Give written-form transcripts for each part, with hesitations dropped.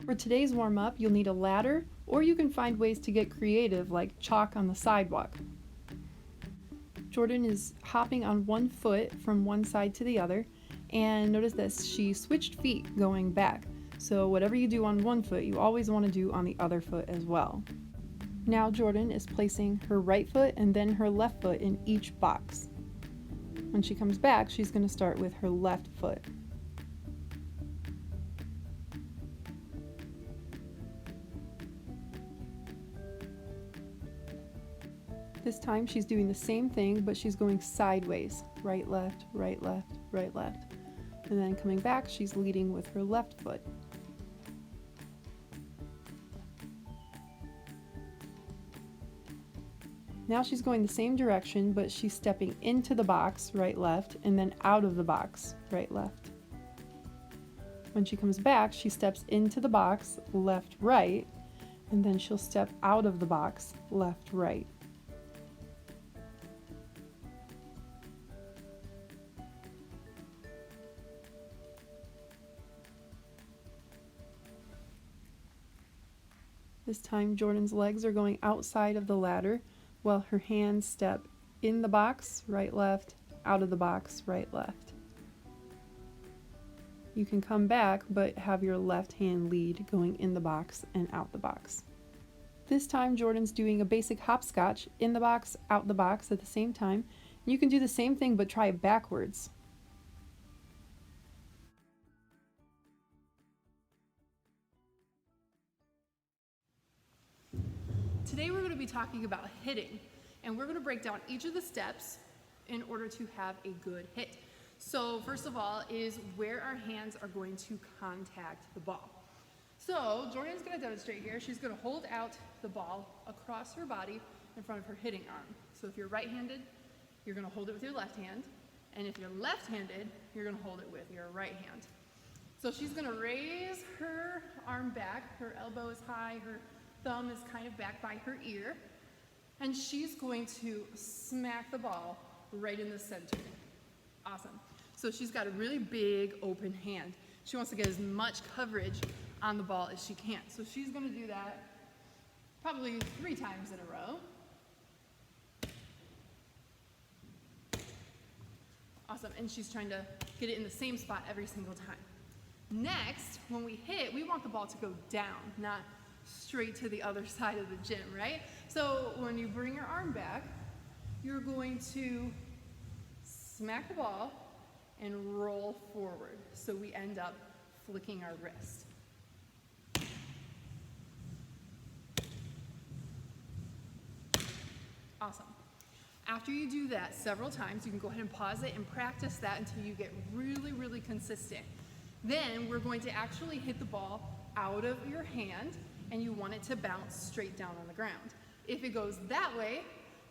For today's warm-up, you'll need a ladder, or you can find ways to get creative like chalk on the sidewalk. Jordan is hopping on one foot from one side to the other, and notice this, she switched feet going back. So whatever you do on one foot, you always want to do on the other foot as well. Now Jordan is placing her right foot and then her left foot in each box. When she comes back, she's going to start with her left foot. This time she's doing the same thing, but she's going sideways. Right, left, right, left, right, left. And then coming back, she's leading with her left foot. Now she's going the same direction, but she's stepping into the box, right, left, and then out of the box, right, left. When she comes back, she steps into the box, left, right, and then she'll step out of the box, left, right. This time Jordan's legs are going outside of the ladder while her hands step in the box, right, left, out of the box, right, left. You can come back but have your left hand lead going in the box and out the box. This time Jordan's doing a basic hopscotch, in the box, out the box at the same time. You can do the same thing but try it backwards. Today we're going to be talking about hitting, and we're going to break down each of the steps in order to have a good hit. So first of all is where our hands are going to contact the ball. So Jordan's going to demonstrate here. She's going to hold out the ball across her body in front of her hitting arm. So if you're right-handed, you're going to hold it with your left hand, and if you're left-handed, you're going to hold it with your right hand. So she's going to raise her arm back, her elbow is high, her thumb is kind of back by her ear, and she's going to smack the ball right in the center. Awesome. So she's got a really big open hand. She wants to get as much coverage on the ball as she can. So she's going to do that probably 3 times in a row. Awesome. And she's trying to get it in the same spot every single time. Next, when we hit, we want the ball to go down, not straight to the other side of the gym, right? So when you bring your arm back, you're going to smack the ball and roll forward. So we end up flicking our wrist. Awesome. After you do that several times, you can go ahead and pause it and practice that until you get really, really consistent. Then we're going to actually hit the ball out of your hand, and you want it to bounce straight down on the ground. If it goes that way,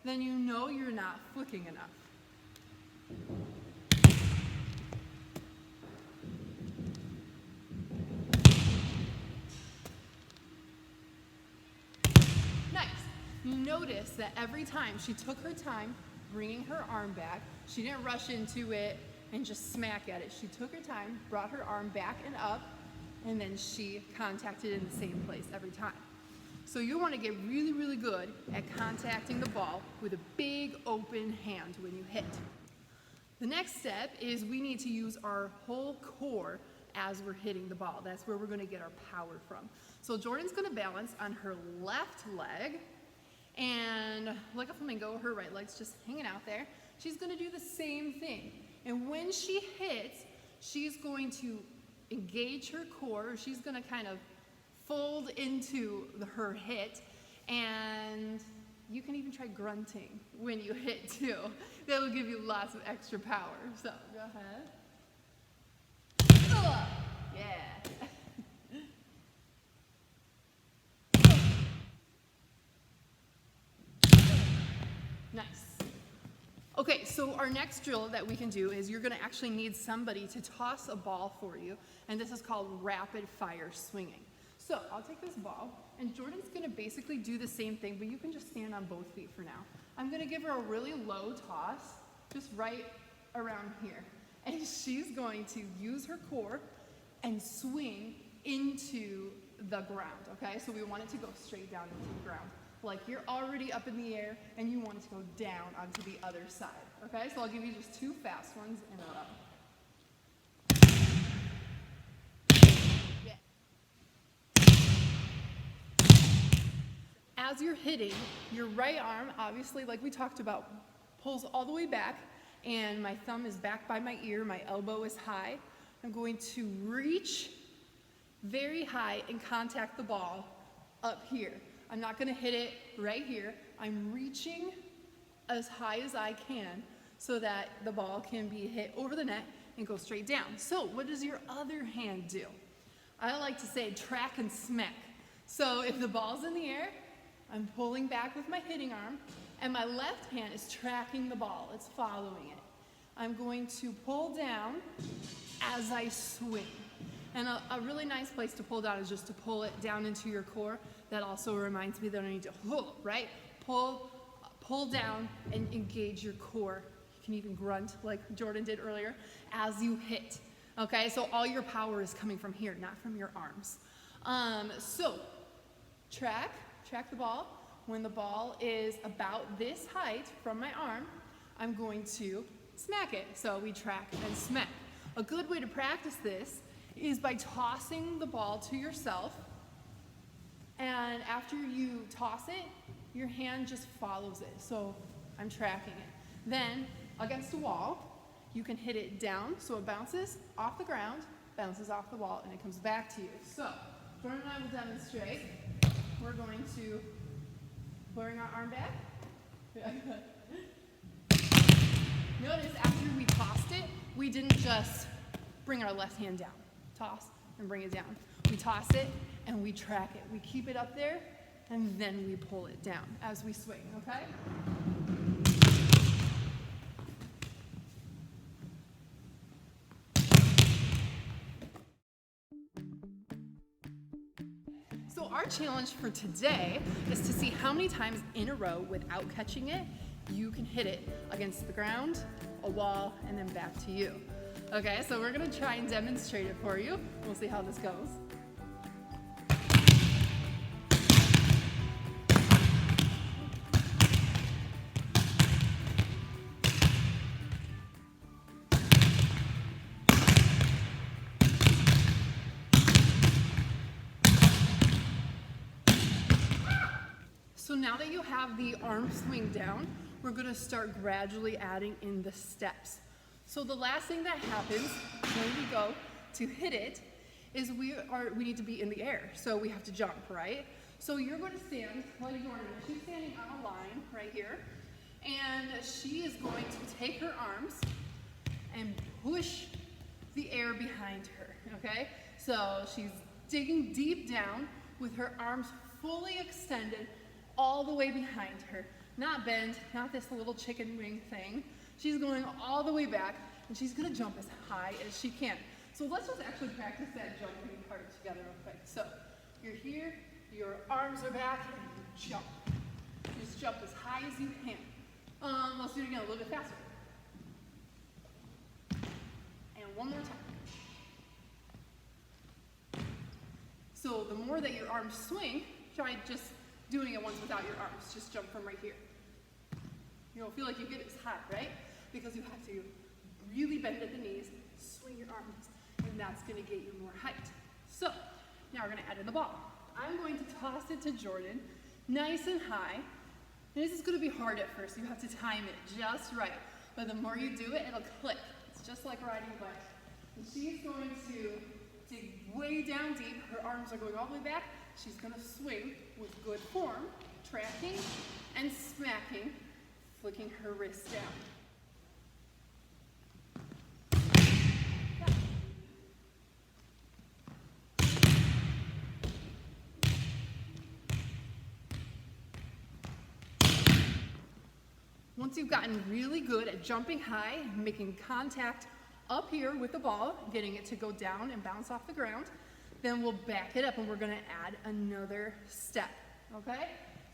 then you know you're not flicking enough. Nice. You notice that every time she took her time bringing her arm back, she didn't rush into it and just smack at it. She took her time, brought her arm back and up, and then she contacted in the same place every time. So you want to get really, really good at contacting the ball with a big open hand when you hit. The next step is we need to use our whole core as we're hitting the ball. That's where we're going to get our power from. So Jordan's going to balance on her left leg, and like a flamingo, her right leg's just hanging out there. She's going to do the same thing. And when she hits, she's going to engage her core. She's going to kind of fold into her hit, and you can even try grunting when you hit too. That'll give you lots of extra power. So go ahead. Yeah. Nice. Okay, so our next drill that we can do is you're going to actually need somebody to toss a ball for you, and this is called rapid fire swinging. So I'll take this ball, and Jordan's going to basically do the same thing, but you can just stand on both feet for now. I'm going to give her a really low toss, just right around here, and she's going to use her core and swing into the ground, okay? So we want it to go straight down into the ground. Like you're already up in the air and you want it to go down onto the other side, okay? So I'll give you just 2 fast ones in a row. As you're hitting, your right arm, obviously, like we talked about, pulls all the way back, and my thumb is back by my ear, my elbow is high. I'm going to reach very high and contact the ball up here. I'm not gonna hit it right here. I'm reaching as high as I can so that the ball can be hit over the net and go straight down. So what does your other hand do? I like to say track and smack. So if the ball's in the air, I'm pulling back with my hitting arm, and my left hand is tracking the ball. It's following it. I'm going to pull down as I swing. And a really nice place to pull down is just to pull it down into your core. That also reminds me that I need to, right? Pull down and engage your core. You can even grunt like Jordan did earlier as you hit. Okay, so all your power is coming from here, not from your arms. So track the ball. When the ball is about this height from my arm, I'm going to smack it. So we track and smack. A good way to practice this is by tossing the ball to yourself, and after you toss it, your hand just follows it. So I'm tracking it. Then against a wall, you can hit it down so it bounces off the ground, bounces off the wall, and it comes back to you. So Jordan and I will demonstrate. We're going to bring our arm back. Notice after we tossed it, we didn't just bring our left hand down. Toss and bring it down. We toss it and we track it. We keep it up there and then we pull it down as we swing, okay? So our challenge for today is to see how many times in a row without catching it, you can hit it against the ground, a wall, and then back to you. Okay, so we're gonna try and demonstrate it for you. We'll see how this goes. So now that you have the arm swing down, we're gonna start gradually adding in the steps. So the last thing that happens when we go to hit it is we need to be in the air. So we have to jump, right? So you're going to stand like Jordan. She's standing on a line right here. And she is going to take her arms and push the air behind her, okay? So she's digging deep down with her arms fully extended all the way behind her. Not bent, not this little chicken wing thing. She's going all the way back, and she's gonna jump as high as she can. So let's just actually practice that jumping part together real quick. So you're here, your arms are back, and you jump. Just jump as high as you can. Let's do it again a little bit faster. And one more time. So the more that your arms swing, try just doing it once without your arms. Just jump from right here. You don't feel like you get as high, right? Because you have to really bend at the knees, swing your arms, and that's gonna get you more height. So, now we're gonna add in the ball. I'm going to toss it to Jordan, nice and high. And this is gonna be hard at first. You have to time it just right. But the more you do it, it'll click. It's just like riding a bike. And she's going to dig way down deep. Her arms are going all the way back. She's gonna swing with good form, tracking and smacking, flicking her wrist down. Once you've gotten really good at jumping high, making contact up here with the ball, getting it to go down and bounce off the ground, then we'll back it up and we're gonna add another step, okay?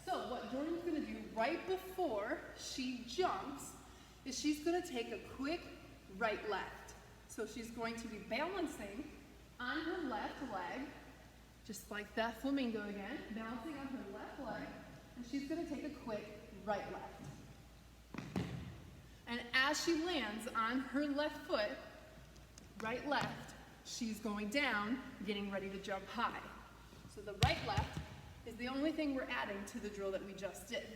So what Jordan's gonna do right before she jumps is she's gonna take a quick right left. So she's going to be balancing on her left leg. Just like that flamingo again, balancing on her left leg, and she's gonna take a quick right left. And as she lands on her left foot, right left, she's going down, getting ready to jump high. So the right left is the only thing we're adding to the drill that we just did.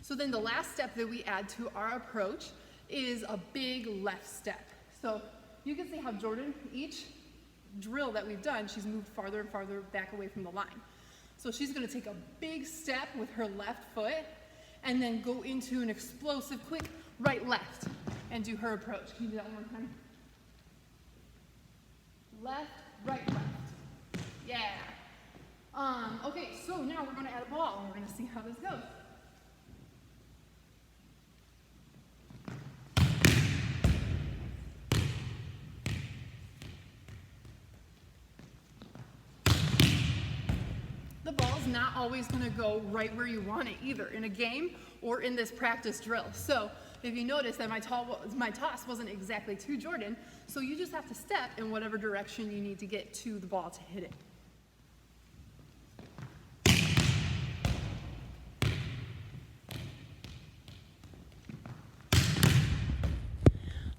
So then the last step that we add to our approach is a big left step. So you can see how Jordan, each drill that we've done, she's moved farther and farther back away from the line. So she's gonna take a big step with her left foot and then go into an explosive, quick right left and do her approach. Can you do that one more time? Left, right, left. Yeah. Okay, so now we're gonna add a ball and we're gonna see how this goes. The ball's not always gonna go right where you want it either in a game or in this practice drill. So if you notice that my toss wasn't exactly to Jordan, so you just have to step in whatever direction you need to get to the ball to hit it.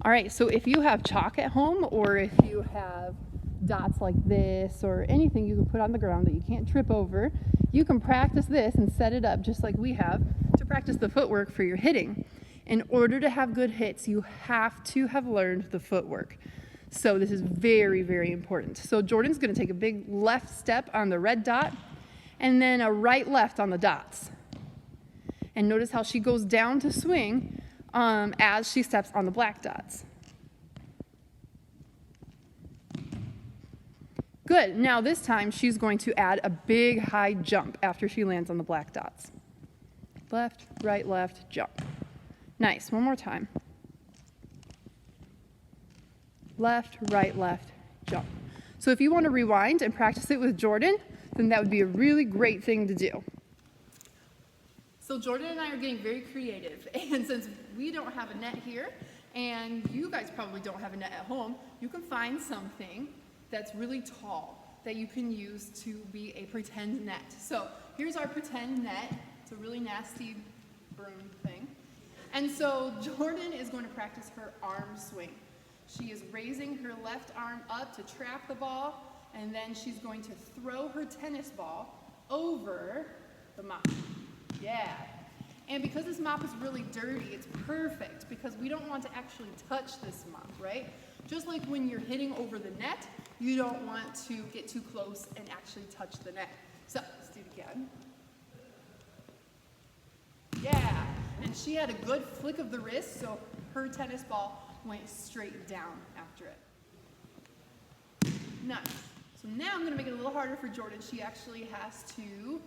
All right, so if you have chalk at home or if you have dots like this or anything you can put on the ground that you can't trip over, you can practice this and set it up just like we have to practice the footwork for your hitting. In order to have good hits, you have to have learned the footwork. So this is very, very important. So Jordan's gonna take a big left step on the red dot and then a right left on the dots. And notice how she goes down to swing as she steps on the black dots. Good, now this time she's going to add a big high jump after she lands on the black dots. Left, jump. Nice, one more time. Left, jump. So if you want to rewind and practice it with Jordan, then that would be a really great thing to do. So Jordan and I are getting very creative, and since we don't have a net here, and you guys probably don't have a net at home, you can find something that's really tall that you can use to be a pretend net. So here's our pretend net. It's a really nasty broom thing. And so Jordan is going to practice her arm swing. She is raising her left arm up to trap the ball, and then she's going to throw her tennis ball over the mop. Yeah. And because this mop is really dirty, it's perfect because we don't want to actually touch this mop, right? Just like when you're hitting over the net, you don't want to get too close and actually touch the net. So let's do it again. Yeah. And she had a good flick of the wrist, so her tennis ball went straight down after it. Nice. So now I'm going to make it a little harder for Jordan. She actually has to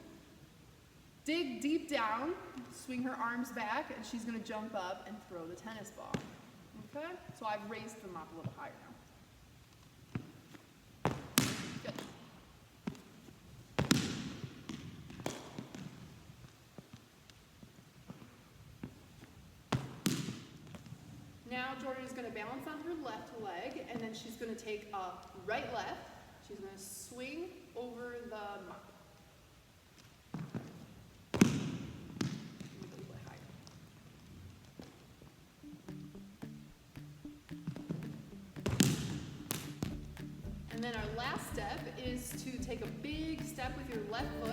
dig deep down, swing her arms back, and she's going to jump up and throw the tennis ball. Okay? So I've raised them up a little higher now. Good. Now Jordan is going to balance on her left leg, and then she's going to take a right left. She's going to swing over the mop. And then our last step is to take a big step with your left foot